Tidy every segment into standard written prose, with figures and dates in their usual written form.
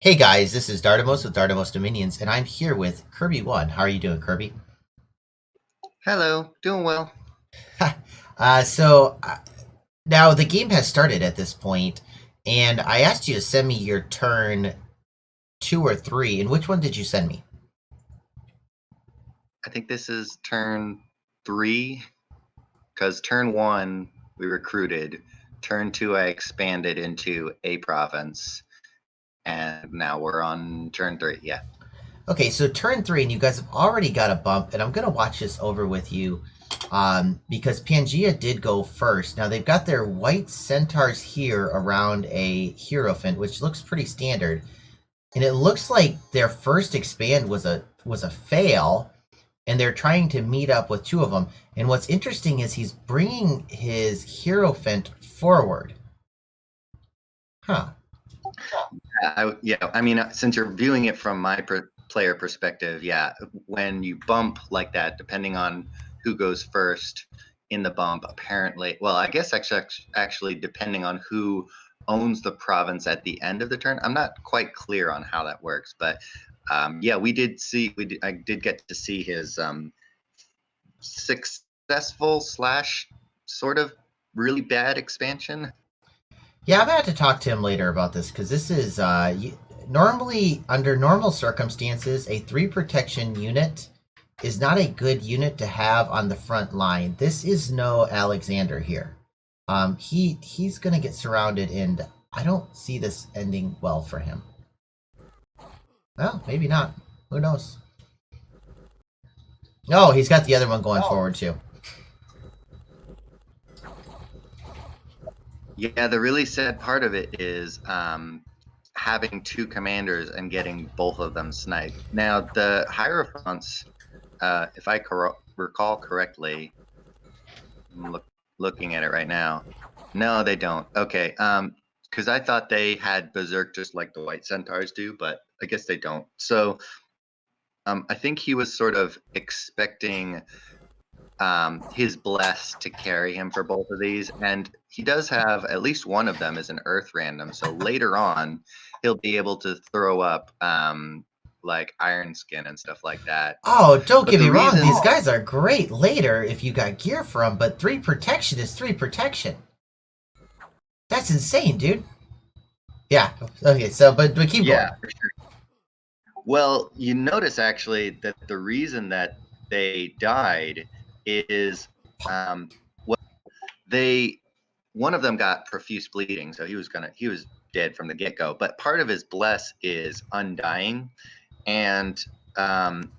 Hey guys, this is Dardamos with Dardamos Dominions, and I'm here with Kirby1. How are you doing, Kirby? Hello, doing well. So now the game has started at this point, and I asked you to send me your turn 2 or 3, and which one did you send me? I think this is turn 3, because turn 1 we recruited, turn 2 I expanded into a province, and now we're on turn 3. Yeah. Okay, so turn 3, and you guys have already got a bump, and I'm going to watch this over with you because Pangea did go first. Now they've got their white centaurs here around a Hierophant, which looks pretty standard. And it looks like their first expand was a fail, and they're trying to meet up with two of them. And what's interesting is he's bringing his Hierophant forward. Huh. I mean, since you're viewing it from my player perspective, yeah, when you bump like that, depending on who goes first in the bump, apparently, well, I guess actually depending on who owns the province at the end of the turn. I'm not quite clear on how that works, but yeah, I did get to see his successful slash sort of really bad expansion. Yeah, I'm gonna have to talk to him later about this because this is normally under normal circumstances a 3 protection unit is not a good unit to have on the front line. This is no Alexander here. He's gonna get surrounded, and I don't see this ending well for him. Well, maybe not. Who knows? Oh, he's got the other one going forward too. Yeah, the really sad part of it is having two commanders and getting both of them sniped. Now, the Hierophants, if I recall correctly, I'm looking at it right now. No, they don't. Okay, because I thought they had Berserk just like the White Centaurs do, but I guess they don't. So I think he was sort of expecting his bless to carry him for both of these, and he does have at least one of them is an earth random, so later on he'll be able to throw up like iron skin and stuff like that. Oh, don't But get the me wrong. reason These guys are great later if you got gear for them, but 3 protection is 3 protection. That's insane, dude. Yeah. Okay. So, but keep yeah, going. for sure. Well, you notice actually that the reason that they died is well, they one of them got profuse bleeding, so he was dead from the get-go, but part of his bless is undying. And um,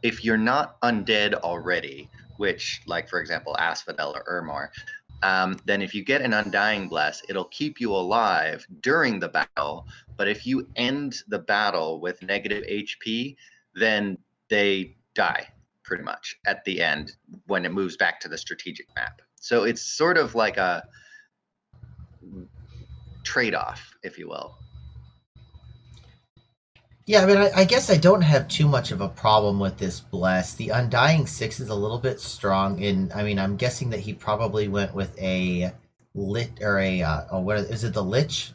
if you're not undead already, which, like for example, Asphodel or Ermor, then if you get an Undying Bless, it'll keep you alive during the battle. But if you end the battle with negative HP, then they die pretty much at the end when it moves back to the strategic map. So it's sort of like a trade off, if you will. Yeah, I mean, I guess I don't have too much of a problem with this bless. The Undying 6 is a little bit strong, and I mean, I'm guessing that he probably went with a lit or a oh, what is it? The lich?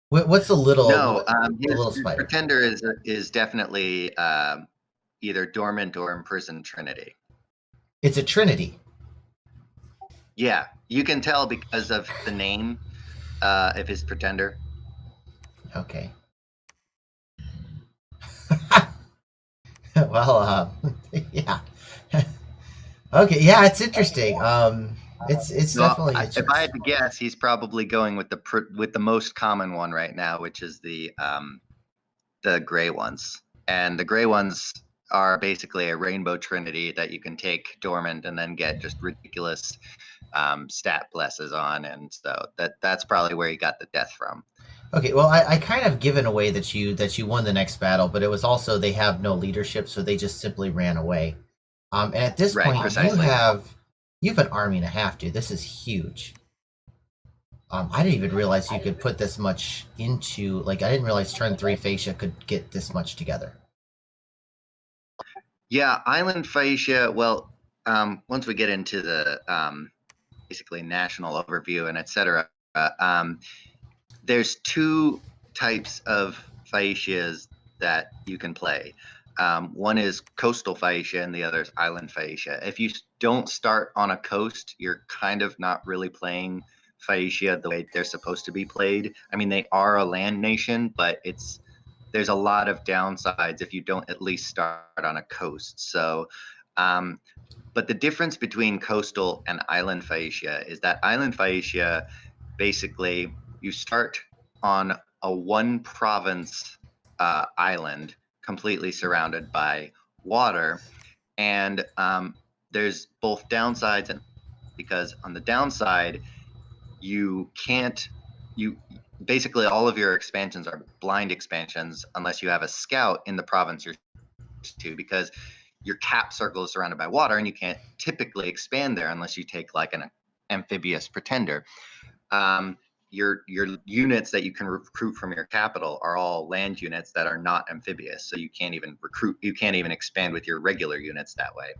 What's the No, the little his spider? pretender is definitely either dormant or imprisoned Trinity. It's a trinity. Yeah, you can tell because of the name of his pretender. Okay. Well, yeah. Okay, yeah, it's interesting. It's No, definitely if I had interesting. to guess, he's probably going with the most common one right now, which is the gray ones. And the gray ones are basically a rainbow trinity that you can take dormant and then get just ridiculous stat blesses on, and so that's probably where he got the death from. Okay, well, I kind of given away that you won the next battle, but it was also they have no leadership, so they just simply ran away. And at this Right, point, precisely. you have an army and a half, dude. This is huge. I didn't even realize you could put this much into like I didn't realize turn 3 Phaecia could get this much together. Yeah, Island Phaecia. Well, once we get into the basically national overview and etc., there's two. types of Phaecias that you can play. One is coastal Phaecia and the other is island Phaecia. If you don't start on a coast, you're kind of not really playing Phaecia the way they're supposed to be played. I mean, they are a land nation, but there's a lot of downsides if you don't at least start on a coast. So, but the difference between coastal and island Phaecia is that island Phaecia, basically, you start on a one province island completely surrounded by water. And there's both downsides and because on the downside, you can't, you basically all of your expansions are blind expansions unless you have a scout in the province you're to, because your cap circle is surrounded by water and you can't typically expand there unless you take like an amphibious pretender. Your units that you can recruit from your capital are all land units that are not amphibious, so you can't even expand with your regular units that way.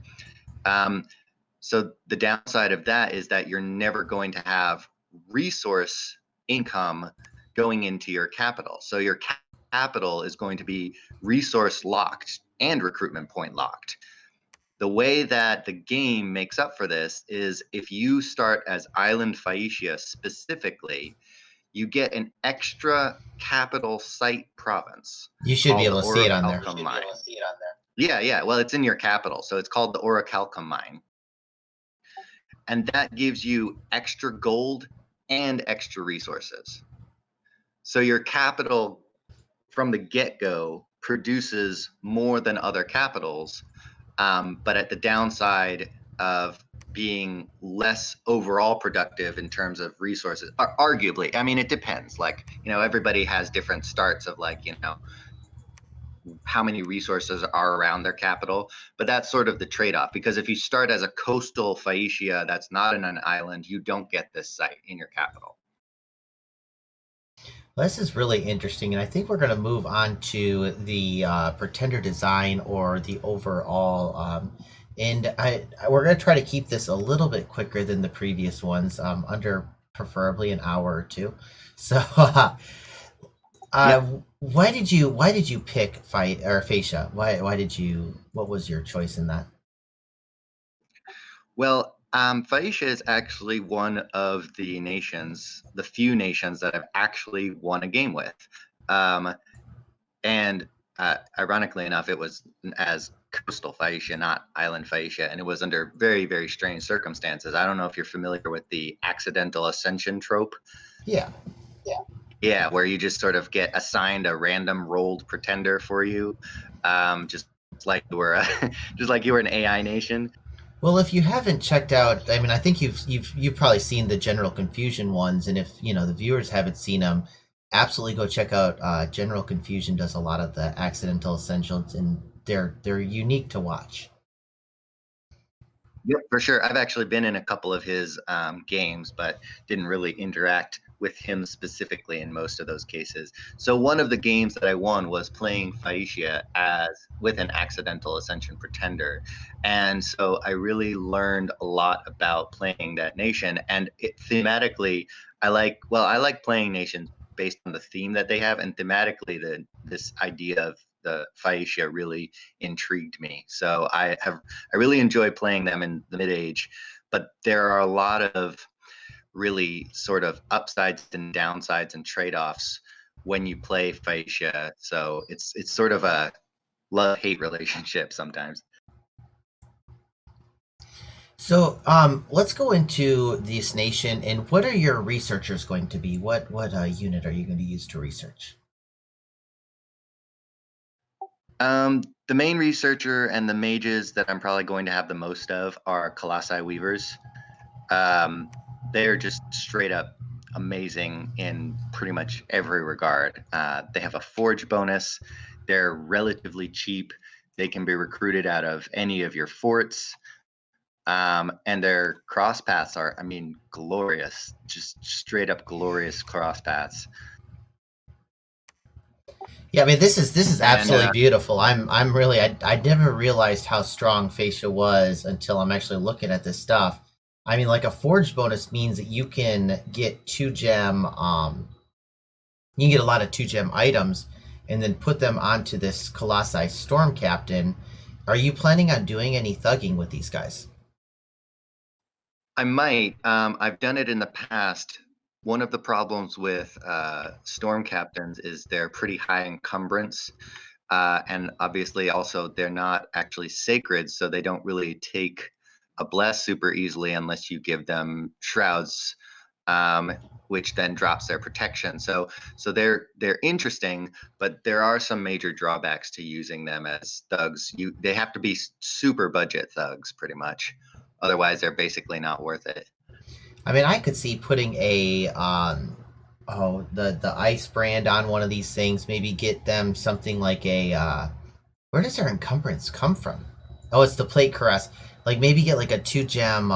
So the downside of that is that you're never going to have resource income going into your capital. So your capital is going to be resource locked and recruitment point locked. The way that the game makes up for this is if you start as Island Phaecia specifically, you get an extra capital site province. You should be able to see it on there. Yeah. Well, it's in your capital, so it's called the Orichalcum Mine. And that gives you extra gold and extra resources. So your capital from the get-go produces more than other capitals, but at the downside of being less overall productive in terms of resources. Arguably, I mean, it depends. Like, everybody has different starts of like, how many resources are around their capital, but that's sort of the trade-off, because if you start as a coastal Phaecia that's not in an island, you don't get this site in your capital. Well, this is really interesting, and I think we're going to move on to the pretender design or the overall. And we're going to try to keep this a little bit quicker than the previous ones, under preferably an hour or two. So, why did you pick Phaecia? What was your choice in that? Well, Phaecia is actually one of the few nations that I've actually won a game with. And ironically enough, it was as coastal Phaecia, not island Phaecia, and it was under very, very strange circumstances. I don't know if you're familiar with the accidental ascension trope. Yeah. Yeah, where you just sort of get assigned a random rolled pretender for you, just like you were, just like you were an AI nation. Well, if you haven't checked out, I mean, I think you've probably seen the General Confusion ones, and if the viewers haven't seen them, absolutely go check out. General Confusion does a lot of the accidental essentials, and they're unique to watch. Yep, for sure. I've actually been in a couple of his games, but didn't really interact with him specifically in most of those cases. So one of the games that I won was playing Phaecia with an accidental ascension pretender, and so I really learned a lot about playing that nation. And thematically, I like playing nations based on the theme that they have, and thematically, this idea of the Phaecia really intrigued me. So I really enjoy playing them in the mid-age, but there are a lot of really sort of upsides and downsides and trade-offs when you play Phaecia. So it's sort of a love-hate relationship sometimes. So let's go into this nation, and what are your researchers going to be? What unit are you going to use to research? The main researcher and the mages that I'm probably going to have the most of are Colossi Weavers. They're just straight up amazing in pretty much every regard. They have a forge bonus. They're relatively cheap. They can be recruited out of any of your forts. And their cross paths are, I mean, glorious. Just straight up glorious cross paths. Yeah, I mean this is absolutely beautiful. I'm really I never realized how strong Phaecia was until I'm actually looking at this stuff. I mean, like a forge bonus means that you can get 2 gem, You can get a lot of 2 gem items and then put them onto this Colossi Storm Captain. Are you planning on doing any thugging with these guys? I might. I've done it in the past. One of the problems with storm captains is they're pretty high encumbrance, and obviously also they're not actually sacred, so they don't really take a bless super easily unless you give them shrouds, um, which then drops their protection. So they're interesting, but there are some major drawbacks to using them as thugs. They have to be super budget thugs, pretty much. Otherwise, they're basically not worth it. I mean, I could see putting a the ice brand on one of these things. Maybe get them something like a where does their encumbrance come from? Oh, it's the plate caress. Like maybe get like a 2 gem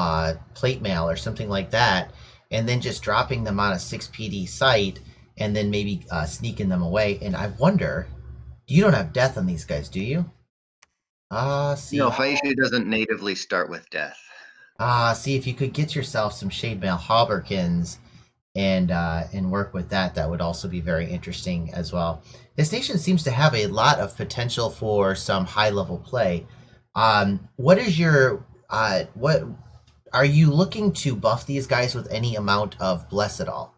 plate mail or something like that, and then just dropping them on a 6 PD site, and then maybe sneaking them away. And I wonder, you don't have death on these guys, do you? No, See, Phaecia doesn't natively start with death. see if you could get yourself some shade mail hauberkins and work with that. That would also be very interesting as well. This nation seems to have a lot of potential for some high level play. What is your what are you looking to buff these guys with any amount of bless at all?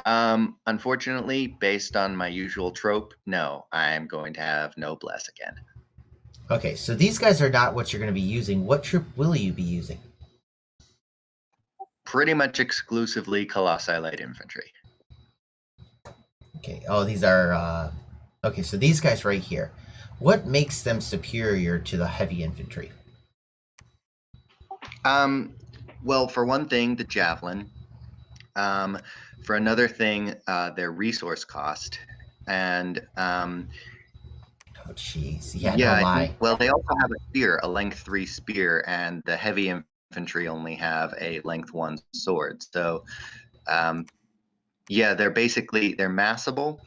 Unfortunately, based on my usual trope, no, I'm going to have no bless again. Okay, so these guys are not what you're going to be using. What troop will you be using? Pretty much exclusively Colossi Light Infantry. Okay, oh, these are okay. So these guys right here, what makes them superior to the heavy infantry? Well, for one thing, the javelin. For another thing, their resource cost, and Oh, jeez, yeah, no yeah, I think. lie. Well, they also have a spear, a length 3 spear, and the heavy infantry only have a length 1 sword. So, um, yeah, they're massable.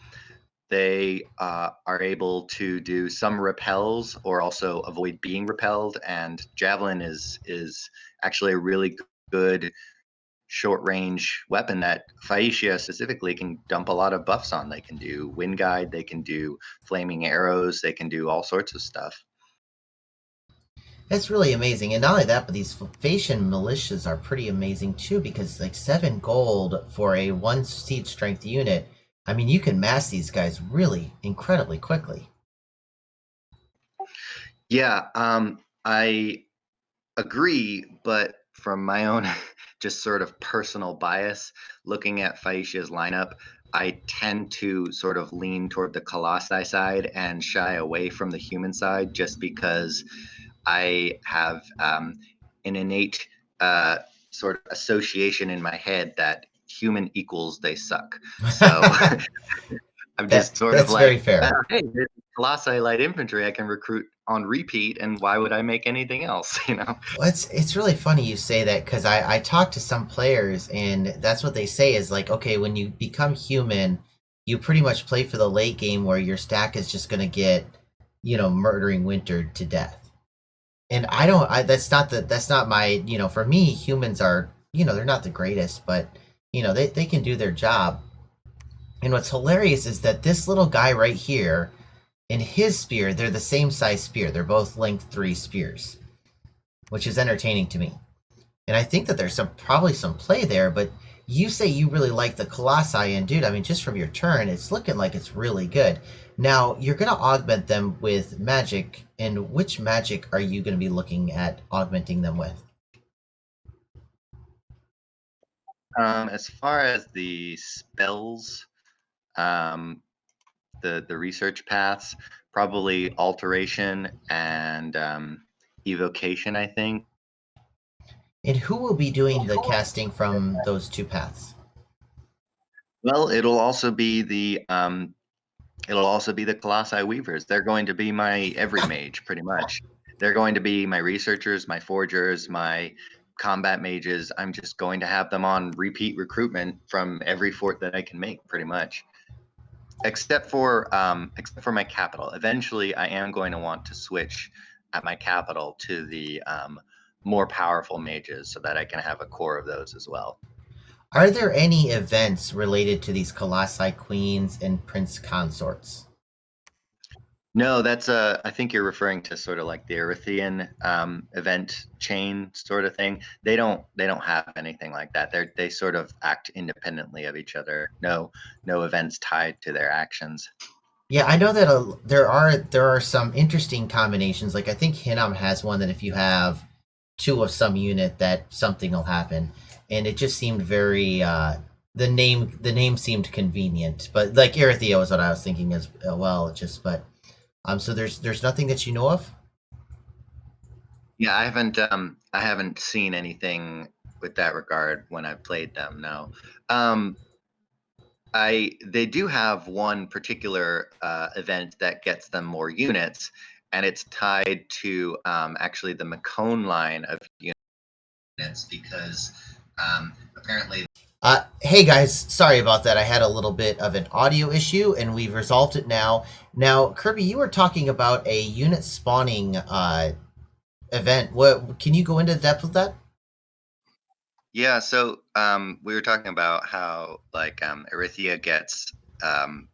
They are able to do some repels or also avoid being repelled. And javelin is actually a really good short range weapon that Phaecia specifically can dump a lot of buffs on. They can do wind guide, they can do flaming arrows, they can do all sorts of stuff. That's really amazing, and not only that, but these Phaeacian militias are pretty amazing too. Because like 7 gold for a 1 siege strength unit, I mean, you can mass these guys really incredibly quickly. Yeah, I agree, but from my own just sort of personal bias, looking at Phaecia's lineup, I tend to sort of lean toward the Colossi side and shy away from the human side just because I have an innate uh, sort of association in my head that human equals they suck. So that I'm just sort of that's very like, fair. hey, this Colossi light infantry I can recruit on repeat, and why would I make anything else? You know? Well, it's really funny you say that because I talk to some players and that's what they say is like, okay, when you become human, you pretty much play for the late game where your stack is just gonna get, murdering winter to death. And I don't, that's not my, for me, humans are, they're not the greatest, but they can do their job. And what's hilarious is that this little guy right here and his spear, they're the same size spear. They're both length 3 spears, which is entertaining to me. And I think that there's probably some play there, but you say you really like the Colossi, and dude, I mean, just from your turn, it's looking like it's really good. Now, you're going to augment them with magic, and which magic are you going to be looking at augmenting them with? As far as the spells, um, the research paths, probably alteration and evocation, I think. And who will be doing the casting from those 2 paths? Well, it'll also be the Colossi Weavers. They're going to be my every mage, pretty much. They're going to be my researchers, my forgers, my combat mages. I'm just going to have them on repeat recruitment from every fort that I can make, pretty much. Except for my capital. Eventually, I am going to want to switch at my capital to the more powerful mages so that I can have a core of those as well. Are there any events related to these Colossi queens and prince consorts? No, that's I think you're referring to sort of like the Erythian event chain sort of thing. They don't have anything like that. They sort of act independently of each other. No events tied to their actions. Yeah, I know that there are some interesting combinations. Like I think Hinnom has one that if you have two of some unit, that something will happen, and it just seemed very. The name seemed convenient, but like Erythea is what I was thinking as well. Just but so there's nothing that you know of. Yeah, I haven't seen anything with that regard when I've played them. No. Um, I They do have one particular event that gets them more units, and it's tied to actually the McCone line of units because apparently. Hey guys, sorry about that. I had a little bit of an audio issue, and we've resolved it now. Now, Kirby, you were talking about a unit spawning event. What can you go into depth with that? Yeah, so we were talking about how like Erythea gets um,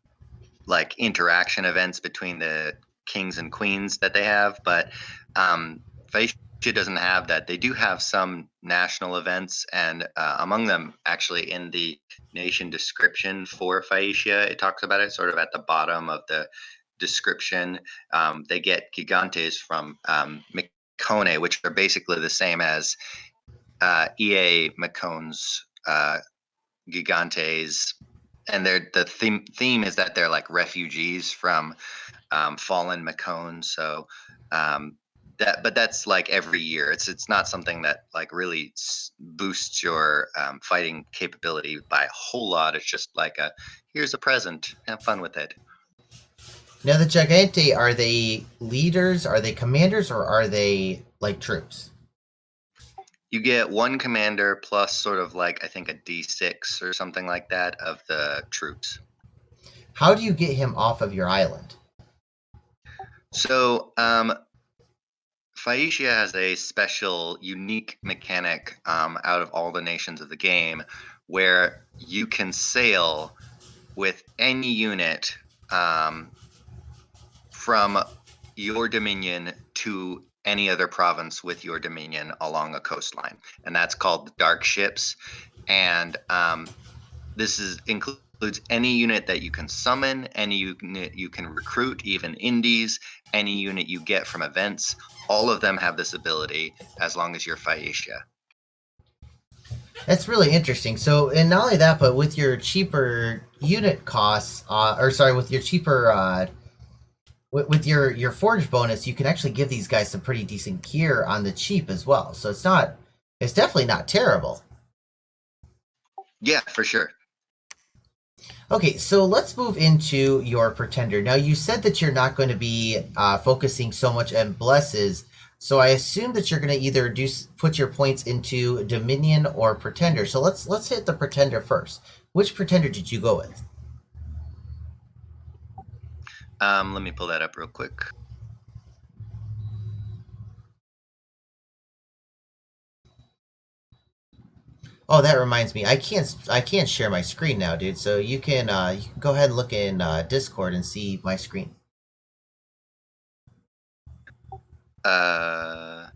like interaction events between the kings and queens that they have, but Phaecia doesn't have that. They do have some national events, and among them, actually, in the nation description for Phaecia, it talks about it sort of at the bottom of the description. They get gigantes from Mekone, which are basically the same as EA Mekone's gigantes, and the theme is that they're like refugees from fallen Macone. So but that's like every year. It's not something that like really boosts your fighting capability by a whole lot. It's just like a here's a present, have fun with it. Now, the Gigante, are they leaders? Are they commanders? Or are they like troops? You get one commander plus sort of like I think a D6 or something like that of the troops. How do you get him off of your island? So Phaecia has a special, unique mechanic out of all the nations of the game where you can sail with any unit from your dominion to any other province with your dominion along a coastline. And that's called the dark ships. And includes any unit that you can summon, any unit you can recruit, even indies, any unit you get from events. All of them have this ability as long as you're Phaecia. That's really interesting. So, and not only that, but with your cheaper unit costs, or sorry, with your cheaper, with your forge bonus, you can actually give these guys some pretty decent gear on the cheap as well. So it's definitely not terrible. Yeah, for sure. Okay, so let's move into your pretender. Now, you said that you're not going to be focusing so much on blesses, so I assume that you're going to either put your points into Dominion or Pretender. So let's hit the Pretender first. Which Pretender did you go with? Let me pull that up real quick. Oh, that reminds me. I can't share my screen now, dude. So you can go ahead and look in Discord and see my screen. Uh,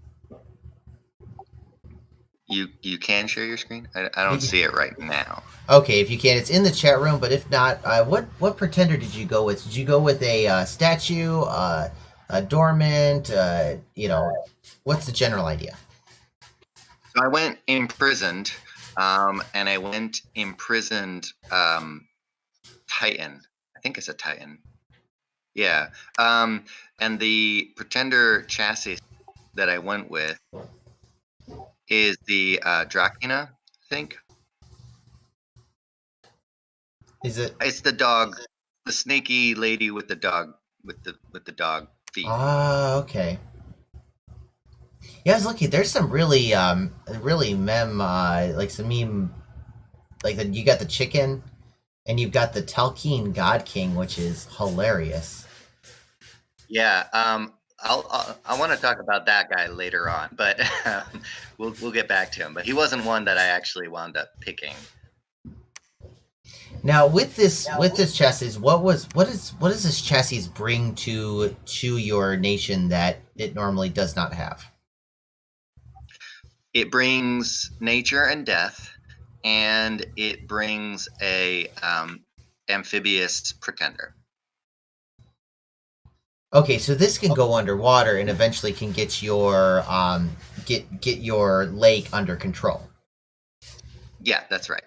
you can share your screen. I don't see it right now. Okay, if you can, it's in the chat room. But if not, what Pretender did you go with? Did you go with a statue, a dormant? What's the general idea? So I went imprisoned, and I went imprisoned Titan. I think it's a Titan. Yeah. And the Pretender chassis that I went with is the Dracula, I think. Is it? It's the dog, the snaky lady with the dog with the dog feet. Ah, okay. Yeah, I was looking. There's some really mem like some meme like you got the chicken and you've got the Telkeen God King, which is hilarious. Yeah. I want to talk about that guy later on, but we'll get back to him. But he wasn't one that I actually wound up picking. Now with this chassis, what does this chassis bring to your nation that it normally does not have? It brings nature and death, and it brings a amphibious pretender. Okay, so this can go underwater and eventually can get your get your lake under control. Yeah, that's right.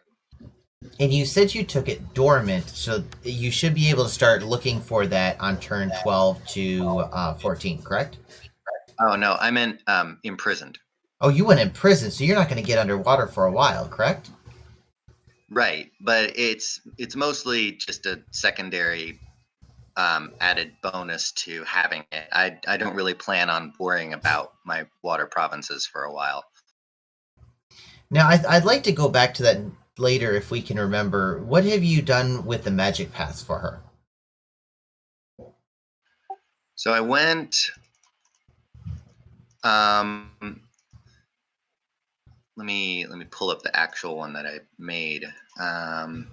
And you said you took it dormant, so you should be able to start looking for that on turn 12 to 14, correct? Oh no, I meant imprisoned. Oh, you went in prison, so you're not going to get underwater for a while, correct? Right, but it's mostly just a secondary added bonus to having it. I don't really plan on worrying about my water provinces for a while. Now, I'd like to go back to that later if we can remember. What have you done with the magic pass for her? So I went. Let me pull up the actual one that I made. I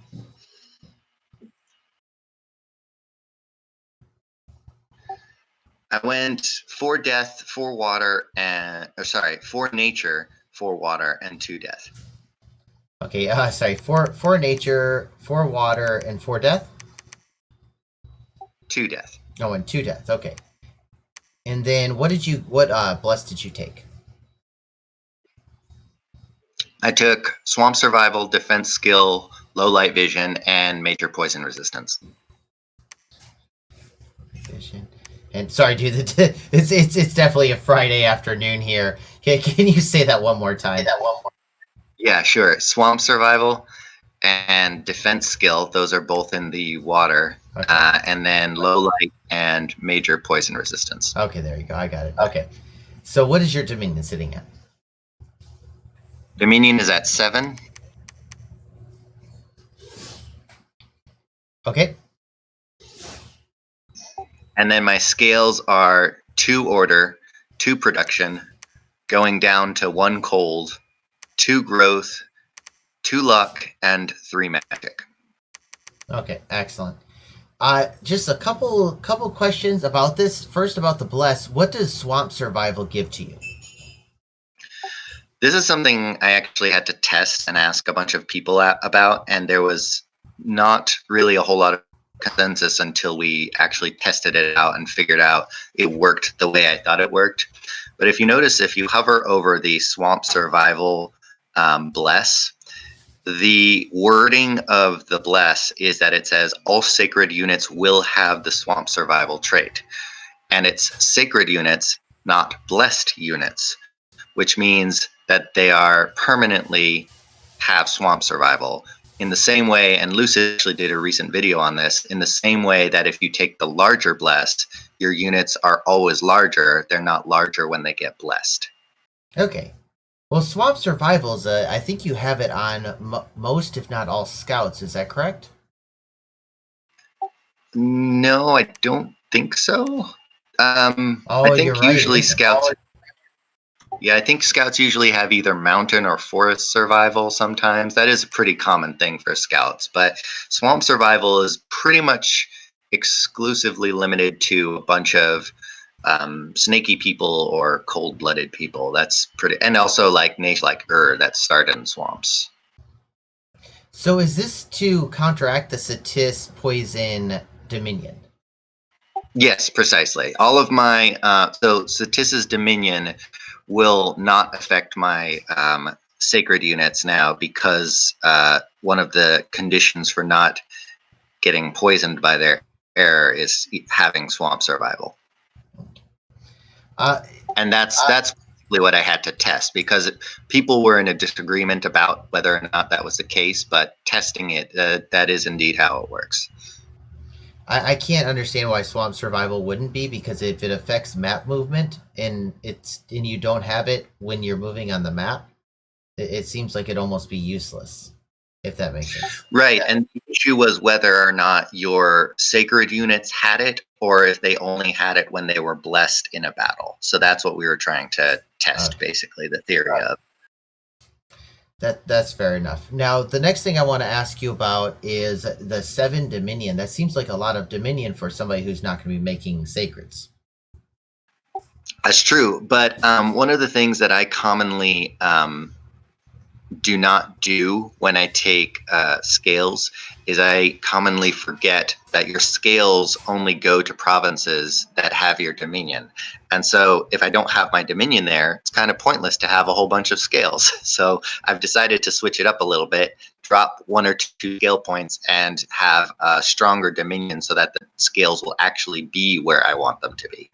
went for death, for water, and for nature, for water, and to death. Okay, sorry, for nature, for water, and for death. To death. Oh, and to death. Okay. And then what bless did you take? I took swamp survival, defense skill, low light vision, and major poison resistance. Vision. And sorry, dude, it's definitely a Friday afternoon here. Can you say that one more time? Yeah, sure. Swamp survival and defense skill; those are both in the water. Okay. And then low light and major poison resistance. Okay, there you go. I got it. Okay. So what is your Dominion sitting at? Dominion is at 7. Okay. And then my scales are 2 order, 2 production, going down to 1 cold, 2 growth, 2 luck, and 3 magic. Okay, excellent. Just a couple questions about this. First, about the bless. What does swamp survival give to you? This is something I actually had to test and ask a bunch of people about, and there was not really a whole lot of consensus until we actually tested it out and figured out it worked the way I thought it worked. But if you notice, if you hover over the swamp survival bless, the wording of the bless is that it says all sacred units will have the swamp survival trait. And it's sacred units, not blessed units, which means that they are permanently have swamp survival. In the same way, and Lucy actually did a recent video on this, in the same way that if you take the larger blessed, your units are always larger. They're not larger when they get blessed. Okay. Well, swamp survival is I think you have it on most, if not all, scouts. Is that correct? No, I don't think so. Oh, I you're think right. usually scouts. Yeah, I think scouts usually have either mountain or forest survival sometimes. That is a pretty common thing for scouts. But swamp survival is pretty much exclusively limited to a bunch of snaky people or cold-blooded people. That's pretty, and also like nature like that start in swamps. So is this to counteract the Satis poison Dominion? Yes, precisely. All of my so Satis's Dominion will not affect my sacred units now because one of the conditions for not getting poisoned by their air is having swamp survival. And that's basically what I had to test because people were in a disagreement about whether or not that was the case, but testing it, that is indeed how it works. I can't understand why swamp survival wouldn't be, because if it affects map movement and you don't have it when you're moving on the map, it seems like it'd almost be useless, if that makes sense. Right, and the issue was whether or not your sacred units had it or if they only had it when they were blessed in a battle. So that's what we were trying to test, basically, the theory of. That's fair enough. Now, the next thing I want to ask you about is the 7 Dominion. That seems like a lot of Dominion for somebody who's not going to be making sacreds. That's true, but one of the things that I commonly do not do when I take scales is I commonly forget that your scales only go to provinces that have your dominion. And so if I don't have my dominion there, it's kind of pointless to have a whole bunch of scales. So I've decided to switch it up a little bit, drop 1 or 2 scale points, and have a stronger dominion so that the scales will actually be where I want them to be.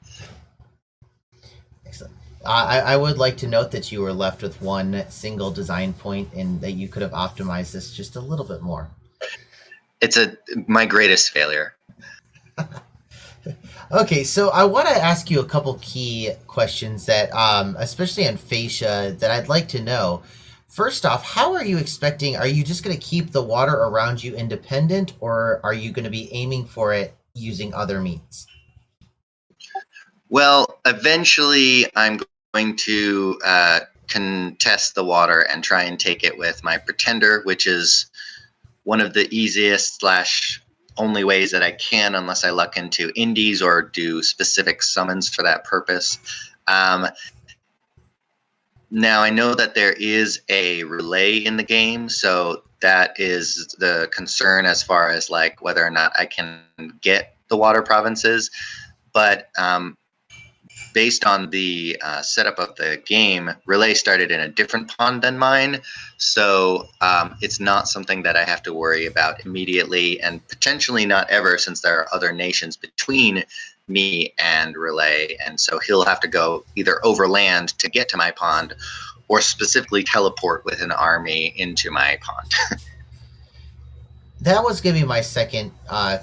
Excellent. I would like to note that you were left with 1 single design point and that you could have optimized this just a little bit more. It's my greatest failure. Okay, so I want to ask you a couple key questions that, especially on Phaecia, that I'd like to know. First off, how are you expecting? Are you just going to keep the water around you independent, or are you going to be aiming for it using other means? Well, eventually I'm going to contest the water and try and take it with my pretender, which is one of the easiest / only ways that I can, unless I luck into indies or do specific summons for that purpose. Now I know that there is a relay in the game, so that is the concern as far as like whether or not I can get the water provinces. But based on the setup of the game, relay started in a different pond than mine, so it's not something that I have to worry about immediately, and potentially not ever, since there are other nations between me and relay, and so he'll have to go either overland to get to my pond or specifically teleport with an army into my pond. That was going to be my second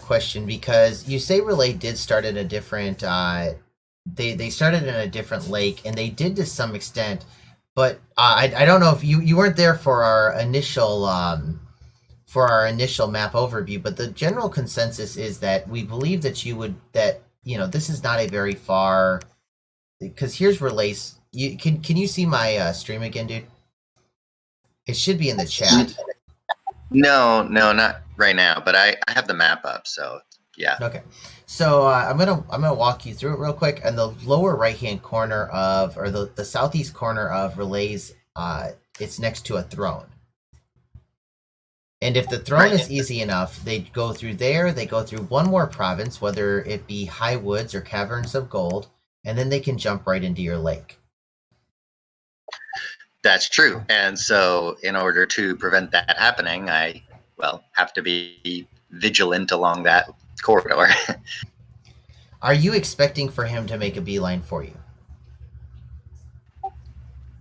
question, because you say relay did start in a different they started in a different lake, and they did to some extent, but I don't know if you weren't there for our initial map overview, but the general consensus is that we believe that this is not a very far, because here's relays. Can you see my stream again, dude? It should be in the chat. No, not right now, but I have the map up, so yeah. Okay, so I'm gonna walk you through it real quick. And the lower right hand corner of, or the southeast corner of relays, it's next to a throne. And if the throne is easy enough, they go through there. They go through 1 more province, whether it be High Woods or Caverns of Gold, and then they can jump right into your lake. That's true. And so in order to prevent that happening, I have to be vigilant along that corridor. Are you expecting for him to make a beeline for you?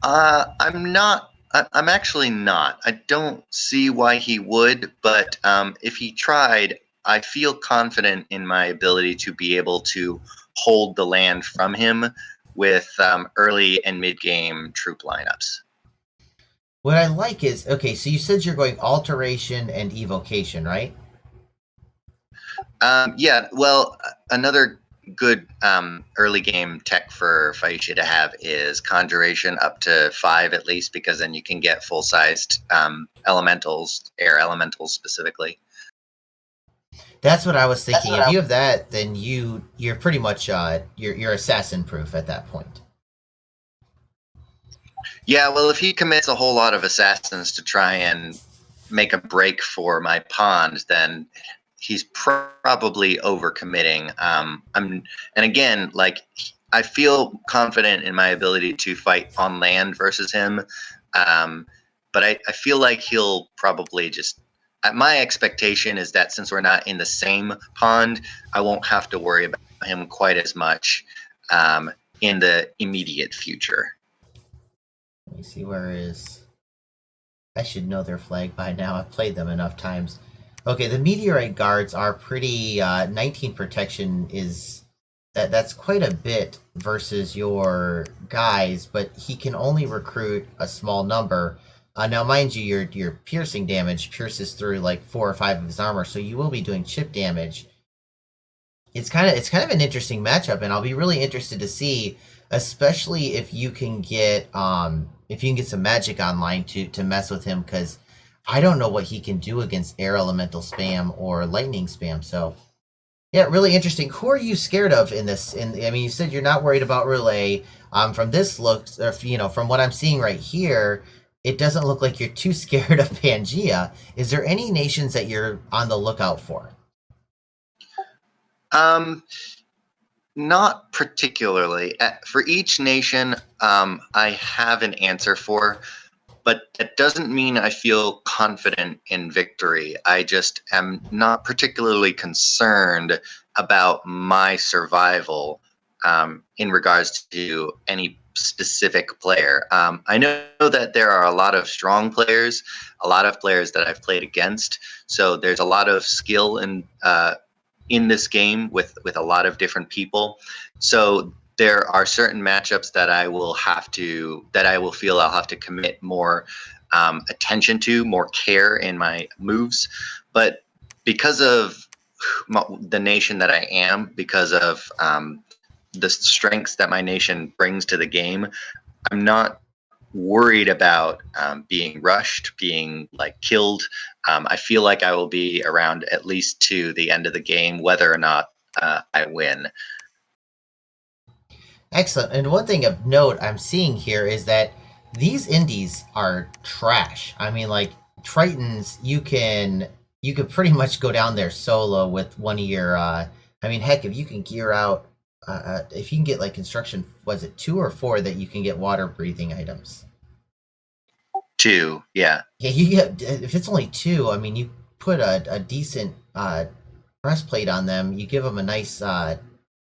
I'm not. I'm actually not. I don't see why he would, but if he tried, I feel confident in my ability to be able to hold the land from him with early and mid-game troop lineups. What I like is, okay, so you said you're going alteration and evocation, right? Yeah, well, another good early game tech for Phaecia to have is conjuration up to 5 at least, because then you can get full-sized elementals, air elementals specifically. That's what I was thinking. If you have that, then you're pretty much you're assassin proof at that point. Yeah, well, if he commits a whole lot of assassins to try and make a break for my pond, then he's probably overcommitting. And again, like, I feel confident in my ability to fight on land versus him, but I feel like he'll probably just. My expectation is that since we're not in the same pond, I won't have to worry about him quite as much in the immediate future. Let me see, where is... I should know their flag by now. I've played them enough times. Okay, the Meteorite Guards are pretty... 19 protection is... That's quite a bit versus your guys, but he can only recruit a small number. Now, mind you, your piercing damage pierces through like 4 or 5 of his armor, so you will be doing chip damage. It's kind of an interesting matchup, and I'll be really interested to see especially if you can get some magic online to mess with him, because I don't know what he can do against air elemental spam or lightning spam. So yeah, really interesting. Who are you scared of in this? I mean, you said you're not worried about Relay. From this looks, or from what I'm seeing right here, it doesn't look like you're too scared of Pangea. Is there any nations that you're on the lookout for? Um, Not particularly. For each nation, I have an answer for, but that doesn't mean I feel confident in victory. I just am not particularly concerned about my survival in regards to any specific player. I know that there are a lot of strong players, a lot of players that I've played against, so there's a lot of skill in this game with a lot of different people. So there are certain matchups that I will feel I'll have to commit more attention to, more care in my moves. But because of the nation that I am, because of the strengths that my nation brings to the game, I'm not worried about being rushed, being like killed. I feel like I will be around at least to the end of the game, whether or not I win. Excellent. And one thing of note I'm seeing here is that these indies are trash. I mean, like Tritons, you could pretty much go down there solo with one of your. I mean, heck, if you can gear out, if you can get like construction, was it 2 or 4 that you can get water breathing items? Two, yeah. Yeah, you get if it's only 2. I mean, you put a decent breastplate on them. You give them a nice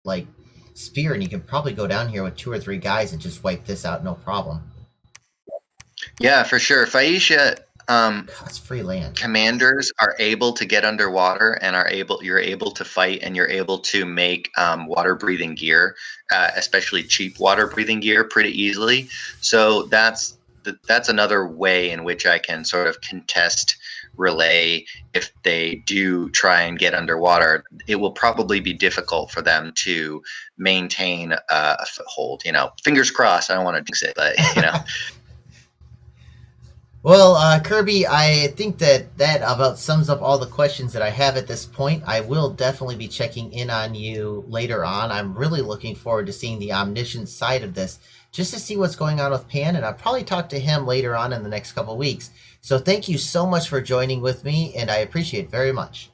like spear, and you can probably go down here with 2 or 3 guys and just wipe this out, no problem. Yeah, for sure. Phaecia That's free land. commanders are able to get underwater and you're able to fight and you're able to make water breathing gear, especially cheap water breathing gear, pretty easily. So that's another way in which I can sort of contest Relay. If they do try and get underwater, it will probably be difficult for them to maintain a foothold. Fingers crossed. I don't want to jinx it, but Well, Kirby, I think that about sums up all the questions that I have at this point. I will definitely be checking in on you later on. I'm really looking forward to seeing the omniscient side of this, just to see what's going on with Pan, and I'll probably talk to him later on in the next couple weeks. So thank you so much for joining with me, and I appreciate it very much.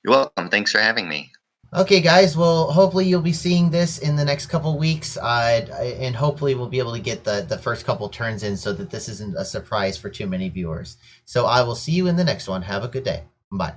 You're welcome. Thanks for having me. Okay, guys. Well, hopefully you'll be seeing this in the next couple weeks, and hopefully we'll be able to get the first couple turns in so that this isn't a surprise for too many viewers. So I will see you in the next one. Have a good day. Bye.